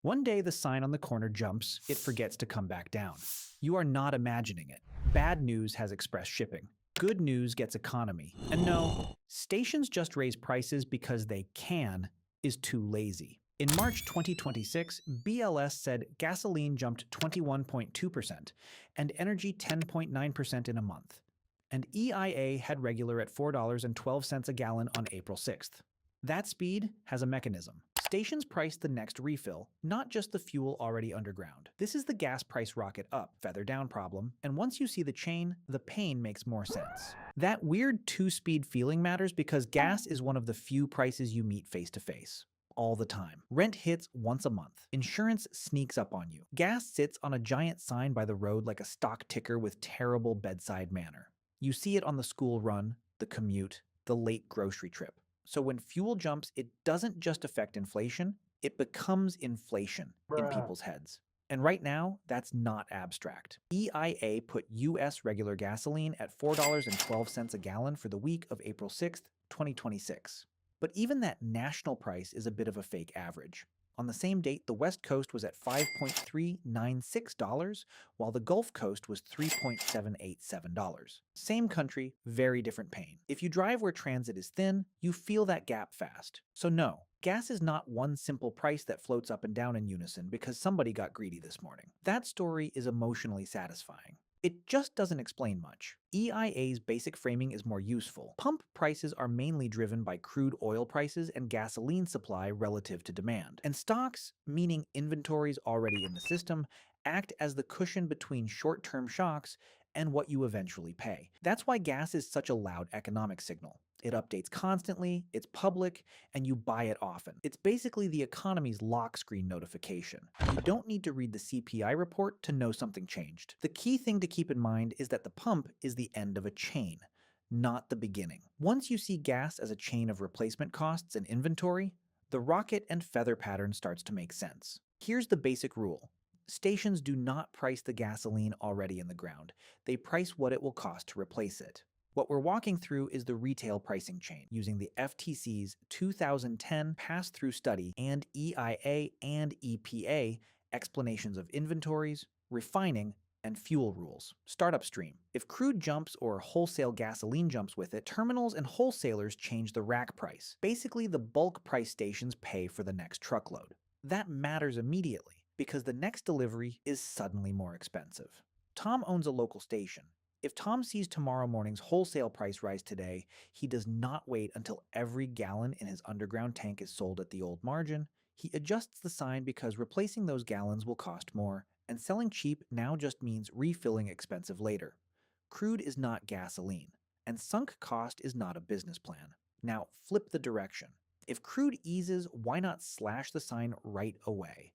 One day the sign on the corner jumps, it forgets to come back down. You are not imagining it. Bad news has express shipping. Good news gets economy. And no, stations just raise prices because they can is too lazy. In March 2026, BLS said gasoline jumped 21.2% and energy 10.9% in a month. And EIA had regular at $4.12 a gallon on April 6th. That speed has a mechanism. Stations price the next refill, not just the fuel already underground. This is the gas price rocket up, feather down problem, and once you see the chain, the pain makes more sense. That weird two-speed feeling matters because gas is one of the few prices you meet face to face. All the time. Rent hits once a month. Insurance sneaks up on you. Gas sits on a giant sign by the road like a stock ticker with terrible bedside manner. You see it on the school run, the commute, the late grocery trip. So when fuel jumps, it doesn't just affect inflation, it becomes inflation in people's heads. And right now, that's not abstract. EIA put US regular gasoline at $4.12 a gallon for the week of April 6th, 2026. But even that national price is a bit of a fake average. On the same date, the West Coast was at $5.396, while the Gulf Coast was $3.787. Same country, very different pain. If you drive where transit is thin, you feel that gap fast. So no, gas is not one simple price that floats up and down in unison because somebody got greedy this morning. That story is emotionally satisfying. It just doesn't explain much. EIA's basic framing is more useful. Pump prices are mainly driven by crude oil prices and gasoline supply relative to demand. And stocks, meaning inventories already in the system, act as the cushion between short-term shocks and what you eventually pay. That's why gas is such a loud economic signal. It updates constantly, it's public, and you buy it often. It's basically the economy's lock screen notification. You don't need to read the CPI report to know something changed. The key thing to keep in mind is that the pump is the end of a chain, not the beginning. Once you see gas as a chain of replacement costs and inventory, the rocket and feather pattern starts to make sense. Here's the basic rule. Stations do not price the gasoline already in the ground. They price what it will cost to replace it. What we're walking through is the retail pricing chain using the FTC's 2010 pass-through study and EIA and EPA explanations of inventories, refining, and fuel rules. Start upstream. If crude jumps or wholesale gasoline jumps with it, terminals and wholesalers change the rack price. Basically, the bulk price stations pay for the next truckload. That matters immediately because the next delivery is suddenly more expensive. Tom owns a local station. If Tom sees tomorrow morning's wholesale price rise today, he does not wait until every gallon in his underground tank is sold at the old margin. He adjusts the sign because replacing those gallons will cost more, and selling cheap now just means refilling expensive later. Crude is not gasoline, and sunk cost is not a business plan. Now flip the direction. If crude eases, why not slash the sign right away?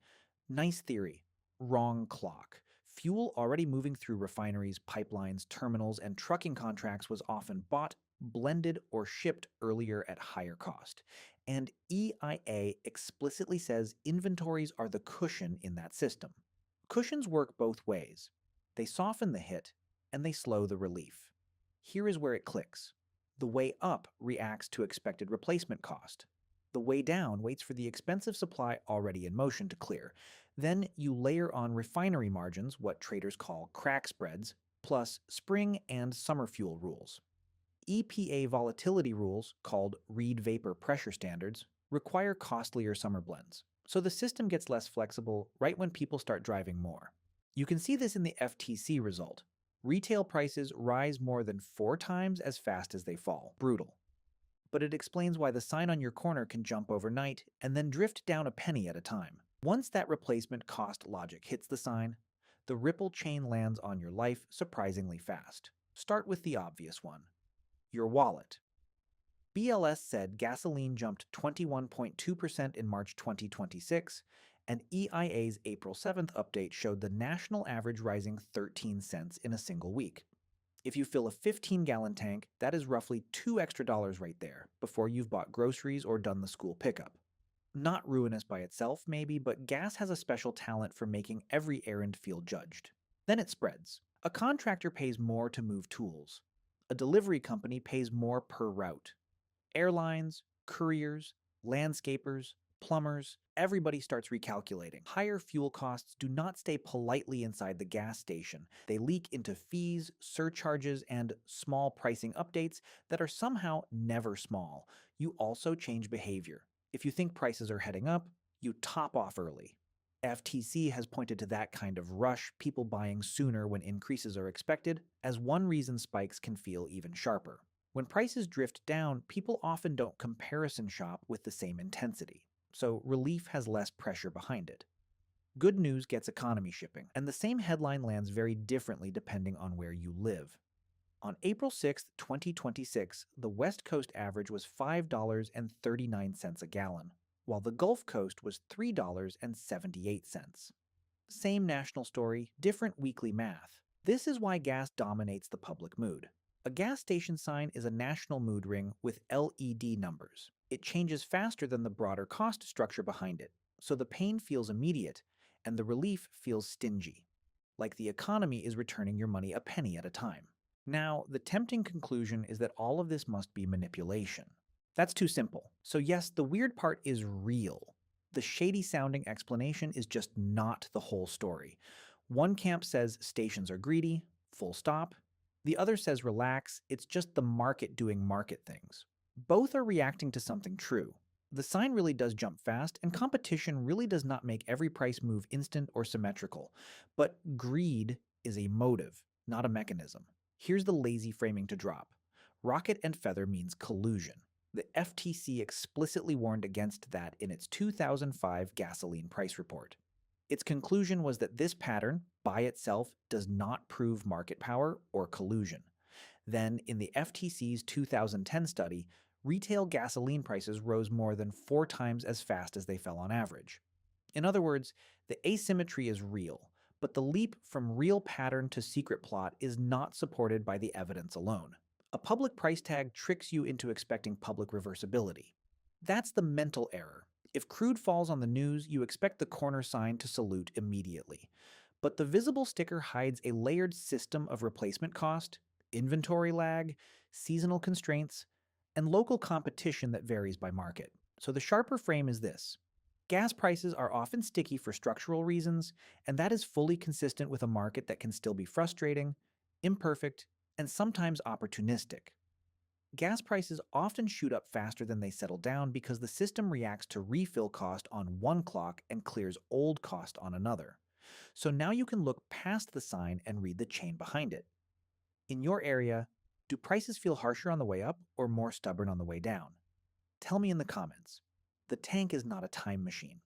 Nice theory. Wrong clock. Fuel already moving through refineries, pipelines, terminals, and trucking contracts was often bought, blended, or shipped earlier at higher cost. And EIA explicitly says inventories are the cushion in that system. Cushions work both ways. They soften the hit, and they slow the relief. Here is where it clicks. The way up reacts to expected replacement cost. The way down waits for the expensive supply already in motion to clear. Then you layer on refinery margins, what traders call crack spreads, plus spring and summer fuel rules. EPA volatility rules, called Reid Vapor Pressure Standards, require costlier summer blends. So the system gets less flexible right when people start driving more. You can see this in the FTC result. Retail prices rise more than 4 times as fast as they fall. Brutal. But it explains why the sign on your corner can jump overnight and then drift down a penny at a time. Once that replacement cost logic hits the sign, the ripple chain lands on your life surprisingly fast. Start with the obvious one. Your wallet. BLS said gasoline jumped 21.2% in March 2026, and EIA's April 7th update showed the national average rising 13 cents in a single week. If you fill a 15-gallon tank, that is roughly $2 extra right there before you've bought groceries or done the school pickup. Not ruinous by itself, maybe, but gas has a special talent for making every errand feel judged. Then it spreads. A contractor pays more to move tools. A delivery company pays more per route. Airlines, couriers, landscapers, plumbers, everybody starts recalculating. Higher fuel costs do not stay politely inside the gas station. They leak into fees, surcharges, and small pricing updates that are somehow never small. You also change behavior. If you think prices are heading up, you top off early. FTC has pointed to that kind of rush, people buying sooner when increases are expected, as one reason spikes can feel even sharper. When prices drift down, people often don't comparison shop with the same intensity, so relief has less pressure behind it. Good news gets economy shipping, and the same headline lands very differently depending on where you live. On April 6, 2026, the West Coast average was $5.39 a gallon, while the Gulf Coast was $3.78. Same national story, different weekly math. This is why gas dominates the public mood. A gas station sign is a national mood ring with LED numbers. It changes faster than the broader cost structure behind it, so the pain feels immediate and the relief feels stingy, like the economy is returning your money a penny at a time. Now, the tempting conclusion is that all of this must be manipulation. That's too simple. So yes, the weird part is real. The shady sounding explanation is just not the whole story. One camp says stations are greedy, full stop. The other says relax, it's just the market doing market things. Both are reacting to something true. The sign really does jump fast, and competition really does not make every price move instant or symmetrical. But greed is a motive, not a mechanism. Here's the lazy framing to drop. Rocket and feather means collusion. The FTC explicitly warned against that in its 2005 gasoline price report. Its conclusion was that this pattern, by itself, does not prove market power or collusion. Then, in the FTC's 2010 study, retail gasoline prices rose more than 4 times as fast as they fell on average. In other words, the asymmetry is real, but the leap from real pattern to secret plot is not supported by the evidence alone. A public price tag tricks you into expecting public reversibility. That's the mental error. If crude falls on the news, you expect the corner sign to salute immediately. But the visible sticker hides a layered system of replacement cost, inventory lag, seasonal constraints, and local competition that varies by market. So the sharper frame is this. Gas prices are often sticky for structural reasons, and that is fully consistent with a market that can still be frustrating, imperfect, and sometimes opportunistic. Gas prices often shoot up faster than they settle down because the system reacts to refill cost on one clock and clears old cost on another. So now you can look past the sign and read the chain behind it. In your area, do prices feel harsher on the way up or more stubborn on the way down? Tell me in the comments. The tank is not a time machine.